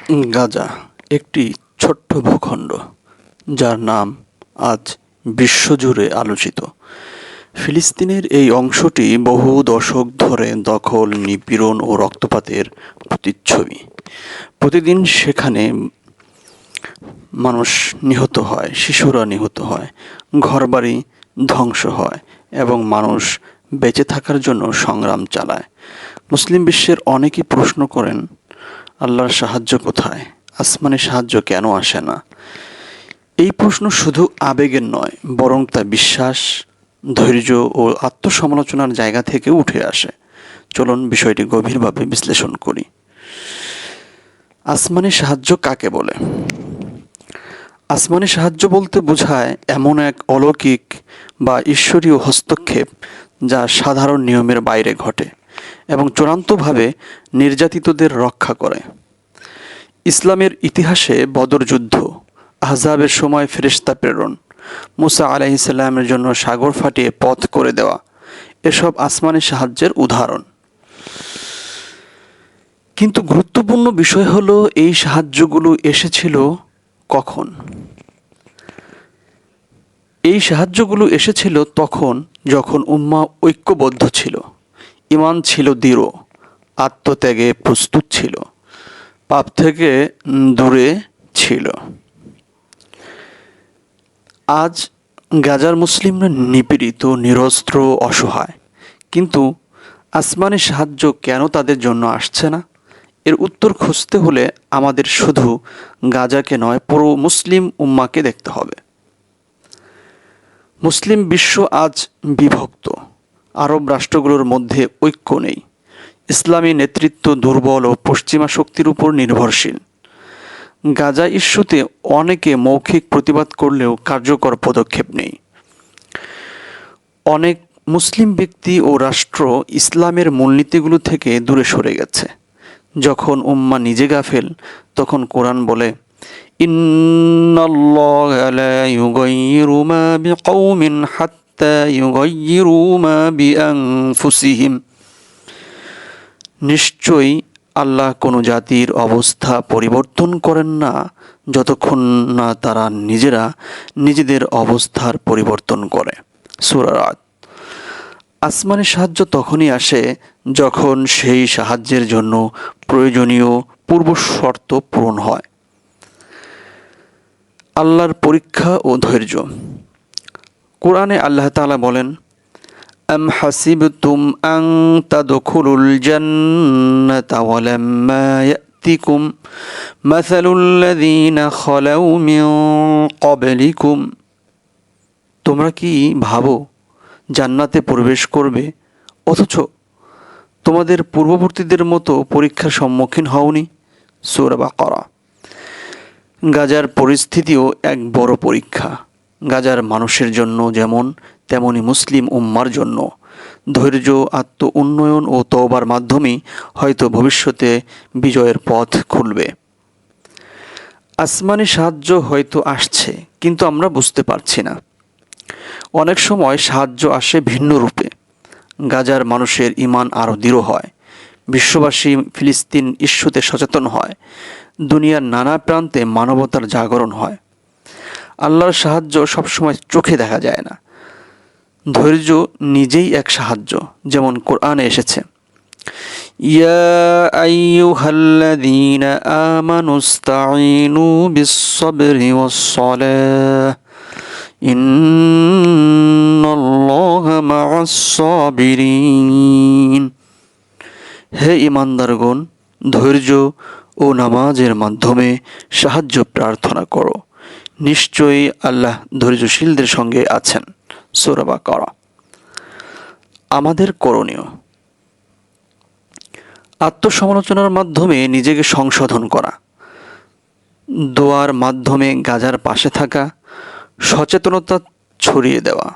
গাজা একটি ছোট্ট ভূখণ্ড যার নাম আজ বিশ্বজুড়ে আলোচিত। ফিলিস্তিনের এই অংশটি বহু দশক ধরে দখল, নিপীড়ন ও রক্তপাতের প্রতিচ্ছবি। প্রতিদিন সেখানে মানুষ নিহত হয়, শিশুরা নিহত হয়, ঘরবাড়ি ধ্বংস হয় এবং মানুষ বেঁচে থাকার জন্য সংগ্রাম চালায়। মুসলিম বিশ্বের অনেকেই প্রশ্ন করেন, আল্লাহর সাহায্য কোথায়? আসমানি সাহায্য কেন আসে না? এই প্রশ্ন শুধু আবেগের নয়, বরং তা বিশ্বাস, ধৈর্য ও আত্মসমালোচনার জায়গা থেকে উঠে আসে। চলুন বিষয়টি গভীরভাবে বিশ্লেষণ করি। আসমানি সাহায্য কাকে বলে? আসমানি সাহায্য বলতে বোঝায় এমন এক অলৌকিক বা ঈশ্বরীয় হস্তক্ষেপ যা সাধারণ নিয়মের বাইরে ঘটে এবং চূড়ান্তভাবে নির্যাতিতদের রক্ষা করে। ইসলামের ইতিহাসে বদর যুদ্ধ, আহজাবের সময় ফেরেশতা প্রেরণ, মুসা আলাইহিস সালামের জন্য সাগর ফাটিয়ে পথ করে দেওয়া, এসব আসমানি সাহায্যের উদাহরণ। কিন্তু গুরুত্বপূর্ণ বিষয় হলো, এই সাহায্যগুলো এসেছিল কখন? এই সাহায্যগুলো এসেছিল তখন যখন উম্মাহ ঐক্যবদ্ধ ছিল, ঈমান ছিল দৃঢ়, আত্মত্যাগে প্রস্তুত ছিল, পাপ থেকে দূরে ছিল। আজ গাজার মুসলিমরা নিপীড়িত, নিরস্ত্র, অসহায়। কিন্তু আসমানি সাহায্য কেন তাদের জন্য আসছে না? এর উত্তর খুঁজতে হলে আমাদের শুধু গাজাকে নয়, পুরো মুসলিম উম্মাহকে দেখতে হবে। মুসলিম বিশ্ব আজ বিভক্ত। আরব রাষ্ট্রগুলোর মধ্যে ঐক্য নেই। ইসলামী নেতৃত্ব দুর্বল ও পশ্চিমা শক্তির উপর নির্ভরশীল। গাজা ইস্যুতে অনেকে মৌখিক প্রতিবাদ করলেও কার্যকর পদক্ষেপ নেই। অনেক মুসলিম ব্যক্তি ও রাষ্ট্র ইসলামের মূলনীতিগুলো থেকে দূরে সরে গেছে। যখন উম্মাহ নিজে গাফেল, তখন কোরআন বলে, ইন্নাল্লাহা লা ইউগাইয়িরু মা বিকাউমিন হাত্তা ইউগাইয়িরু মা বিআনফুসিহিম। নিশ্চয়ই আল্লাহ কোনো জাতির অবস্থা পরিবর্তন করেন না যতক্ষণ না তারা নিজেরা নিজেদের অবস্থার পরিবর্তন করে। সূরা রাদ। আসমানি সাহায্য তখনই আসে যখন সেই সাহায্যের জন্য প্রয়োজনীয় পূর্ব শর্ত পূরণ হয়। আল্লাহর পরীক্ষা ও ধৈর্য। কোরআনে আল্লাহ তাআলা বলেন, أم حسبتم أن تدخلوا الجنة ولما يأتكم مثل الذين خلوا من قبلكم। তোমরা কি ভাবো জান্নাতে প্রবেশ করবে, অথচ তোমাদের পূর্ববর্তীদের মতো পরীক্ষার সম্মুখীন হওনি? সূরা বাকারা। গাজার পরিস্থিতিও এক বড় পরীক্ষা। গাজার মানুষের জন্য যেমন, তেমনি মুসলিম উম্মার জন্য ধৈর্য, আত্ম উন্নয়ন ও তওবার মাধ্যমেই হয়তো ভবিষ্যতে বিজয়ের পথ খুলবে। আসমানি সাহায্য হয়তো আসছে, কিন্তু আমরা বুঝতে পারছি না। অনেক সময় সাহায্য আসে ভিন্ন রূপে। গাজার মানুষের ঈমান আরও দৃঢ় হয়, বিশ্ববাসী ফিলিস্তিন ইস্যুতে সচেতন হয়, দুনিয়ার নানা প্রান্তে মানবতার জাগরণ হয়। আল্লাহর সাহায্য সবসময় চোখে দেখা যায় না। ধৈর্য নিজেই এক সাহায্য, যেমন কোরআনে এসেছে, ইয়া আইয়ুহাল্লাযীনা আমানুস্তাঈনু বিস-সাবরি ওয়াস-সালাহ ইন্নাল্লাহা মা'আস-সাবিরিন। হে ঈমানদারগণ, ধৈর্য ও নামাজের মাধ্যমে সাহায্য প্রার্থনা করো, নিশ্চয়ই আল্লাহ ধৈর্যশীলদের সঙ্গে আছেন। সূরা বাকারা। আমাদের করণীয়: আত্মসমালোচনার মাধ্যমে নিজেকে সংশোধন করা, দোয়ার মাধ্যমে গাজার পাশে থাকা, সচেতনতা ছড়িয়ে দেওয়া,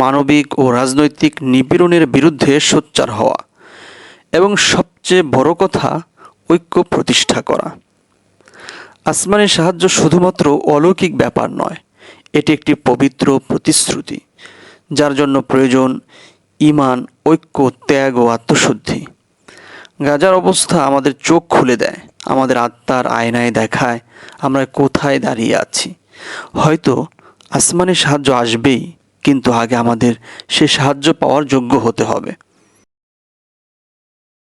মানবিক ও রাজনৈতিক নিপীড়নের বিরুদ্ধে সোচ্চার হওয়া এবং সবচেয়ে বড় কথা, ঐক্য প্রতিষ্ঠা করা। আসমানি সাহায্য শুধুমাত্র অলৌকিক ব্যাপার নয়, এটি একটি পবিত্র প্রতিশ্রুতি, যার জন্য প্রয়োজন ঈমান, ঐক্য, ত্যাগ ও আত্মশুদ্ধি। গাজার অবস্থা আমাদের চোখ খুলে দেয়। আমাদের আত্মার আয়নায় দেখায় আমরা কোথায় দাঁড়িয়ে আছি। হয়তো আসমানি সাহায্য আসবেই, কিন্তু আগে আমাদের সে সাহায্য পাওয়ার যোগ্য হতে হবে।